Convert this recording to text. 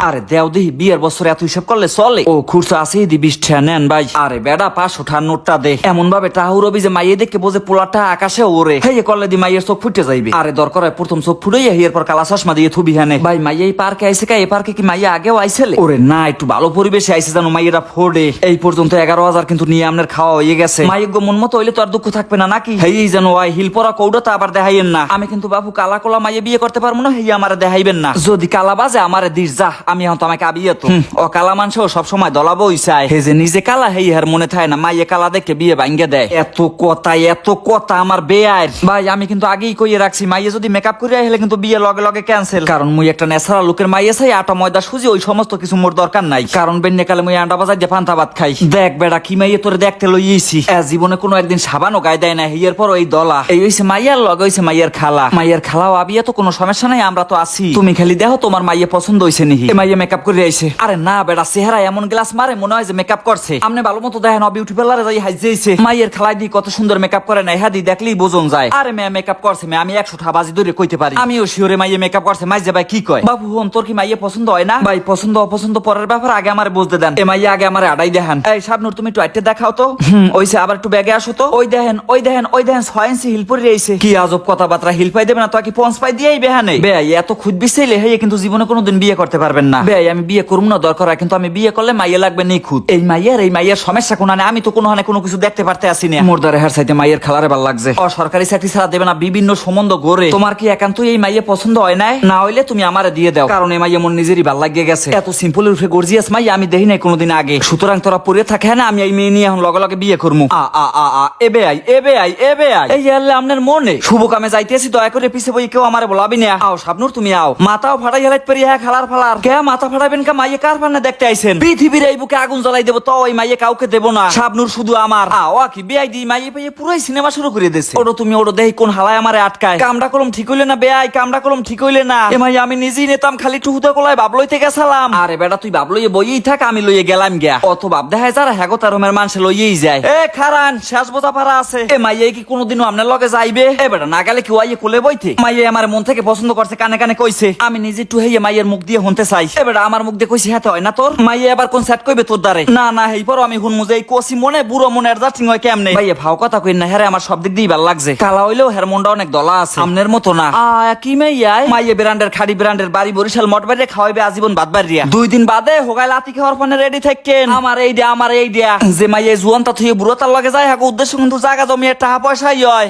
আরে দেও দিহি বিয়ের বছর এত হিসাব করলে চলে। ও খুরসা আছে দি 20 টাকা নেন ভাই। আরে বেডা 500 টাকার নোটটা দে। এমন ভাবে টাহুরবি যে মাইয়ে দেখে বোঝে পোলাটা আকাশে ওরে। হেয়ে করলে দি মাইয়ের চোখ ফুটে যাইবে। আরে দরকার হয় প্রথম চোখ ফুটাইয়া এরপর কালা চশমা দিয়ে থুবি হানে। ভাই মাইয়া এই পার্কে আইছে কা? এই পার্কে কি মাইয়া আগেও আইছেলে? ওরে না, একটু ভালো পরিবেশে আইছে জানো মাইয়েরা ফোড়ে। এই পর্যন্ত 11,000 কিন্তু নিয়ে আমনের খাওয়া হয়ে গেছে। মাইয়ের গো মন মতো হইলে তো আর দুঃখ থাকবে না নাকি? হেই জানো ওই হিল পরা কৌড়াটা আবার দেখাইয়েন না। আমি কিন্তু বাবু কালা কোলা মাইয়ে বিয়ে করতে পারবো না, হেই আমারে দেখাইবেন না। যদি কালা বাজে আমারে দিস যা, আমি এখন তো আমাকে আবিয়ে তো ও কালা মানুষও সবসময় দলাবই চায়। হে যে নিজে কালা হেই হার মনে থাকে না মাইয়ে কালা দেখে বিয়ে ভাঙ্গে দেয়। এত কথা আমার বেয়ার ভাই। আমি কিন্তু আগেই কইয়ে রাখছি মাইয়ে যদি মেকআপ করে আইলে কিন্তু বিয়ে লগে লগে ক্যান্সেল। কারণ মুই একটা ন্যাচারাল লুকের মাইয়ে চাই। আটা ময়দা সুজি ওই সমস্ত কিছু মোর দরকার নাই। কারণ বেন্নে কালে মুই আন্ডা বাজাই দিয়ে পান্তা ভাত খাই। দেখ বেড়া কি মাইয়ে তোরে দেখতে লইয়েছি। জীবনে কোনো একদিন সাবানও গায়ে দেয় না। হিয়ের পর ওই দলা এই হইছে মাইয়ার লগে হইছে মাইয়ার খালা। মাইয়ার খালাও আবিয়া তো কোনো সমস্যা নাই, আমরা তো আছি। তুমি খালি দেখো তোমার মাইয়ে পছন্দ হইছে নাকি। মাইয়ে মেকআপ করে আইছে। আরে না বেড়া চেহারা এমন গ্লাস মারে মনে হয় যে মেকআপ করছে। আপনি ভালো মতো দেখেন বিউটি পার্লারে যাই হাইজেইছে। মাইয়ের খালাই দি কত সুন্দর মেকআপ করে না, হ্যাঁ দি দেখলেই বোঝন যায়। আরে মেয়ে মেকআপ করছে মেয়ে, আমি 100 টা বাজি ধরে কইতে পারি। আমিও শিওরে মাইয়ে মেকআপ করছে। মাইজে ভাই কি কয়? বাবু হন তোর কি মাইয়ে পছন্দ হয় না? ভাই পছন্দ অপছন্দ পরের ব্যাপার, আগে আমারে বুঝতে দেন। এ মাইয়ে আগে আমারে আড়াই দেখান। এই শাবনুর তুমি একটু আইটে দেখাও তো। ওইছে আবার একটু ব্যাগে আসো তো। ওই দেখেন 6 ইঞ্চি হিল পরে রইছে। কি আজব কথাবার্তা, হিল পাই দেবে না তো কি পঞ্চ পাই দিয়েই বেহানে। বেয়াই এত খুদ বিছাইলে হেই কিন্তু জীবনে কোনোদিন বিয়ে করতে পারবেন না। বেয়াই আমি বিয়ে করব না দরকার হয়, কিন্তু আমি বিয়ে করলে মাইয়া লাগবে নিখুঁত। এই মাইয়ার সমস্যা কোন না, আমি তো কোনো হানে কোনো কিছু দেখতে পারতে আসি না। মোর দ্বারা হের সাইতে মাইয়ের খালারে ভাল লাগছে। সরকারি চাকরি ছাড়া দেবে না, বিভিন্ন সম্বন্ধ গড়ে। তোমার কি একান্তই এই মাইয়া পছন্দ হয় নাই? না হইলে তুমি আমারে দিয়ে দাও। কারণ এই মাইয়া মোর নিজেরই ভাল লাগিয়ে গেছে। এত সিম্পলের উপরে গর্জিয়াস মাইয়া আমি দেখি নাই কোনোদিন আগে। সুতরাং তোরা পড়ে থাকে না, আমি এই মেয়ে নিয়ে এখন লগে লগে বিয়ে করবো। এবে আই এই আল্লাহ আপনার মনে শুভ কামে যাইতেছি, দয়া করে পিছে বই কেউ আমারে বলাবি না। আও শাবনুর তুমি আও। মাথাও ফাটাই হেলাইতে পারি। হ্যাঁ খালার ফালার কে মাথা ফাটাবেন কা? মাইয়ে কার ফান্না দেখতে আইছেন? পৃথিবীর এই বুকে আগুন জ্বালাই দেবো তো ওই মাইয়ে কাউকে দেবো না। শাবনুর শুধু আমার। কি বেআই দি মাইয়ে পাইয়ে পুরাই সিনেমা শুরু করে দিয়েছে। ওটা তুমি ওটা দেখি কোন হালায় আমারে আটকায়। কামড়া কলম ঠিক হইলে না বেআই, কামড়া কলম ঠিক হইলে না। এ মাইয়া আমি নিজেই নিতাম, খালি টুহুদা কলায় বাপ লইতে গেছিলাম। আরে বেটা তুই বাপ লইয়ে বইয়েই থাক, আমি লইয়ে গেলাম গিয়া। অত বাপ দেখায় যারা হ্যাগো তার রুমের মানুষ লইয়েই যায়। এ খারান শেষ বোঝা পারা আছে। এ মাইয়ে কি কোনোদিনও আপনার লগে যাইবে? এ বেটা না গেলে কি ওয়াইয়ে কোলে বইতে? মাইয়ে আমার মন থেকে পছন্দ করছে, কানে কানে কইছে। আমি নিজে টু হেয়ে মাইয়ের মুখ দিয়ে শুনতে চাই। এ বেটা আমার মুখ দিয়ে কইছে হ্যাঁ হয় না তোর? মাইয়ে আবার কোন সেট কইবে তোর দ্বারে? না হেই পর আমি হুন মুজে কোসি মনে বুড়ো মনে অ্যাডজাস্টিং হয় কেমনে? ভাইয়া ভাও কথা কই না। হ্যাঁ আমার সব দিক দিয়ে ভালো লাগছে। কালা হইলেও হের মনটা অনেক দলা আছে, আমনের মতো না। কি মাইয়ে ব্র্যান্ডের খাড়ি ব্র্যান্ডের বাড়ি বরিশাল মঠ বাড়ি খাওয়াইবে আজীবন বাদ বাড়িয়া। 2 দিন বাদে হোগাই লাতি খাওয়ার পানে রেডি থাকেন। আমার এই দিয়া যে মাইয়ে জুয়ানটা থুয়ে বুড়ো তার লগে যায়, হ্যাঁ উদ্দেশ্য কিন্তু জায়গা জমিয়ে টাকা পয়সাই হয়।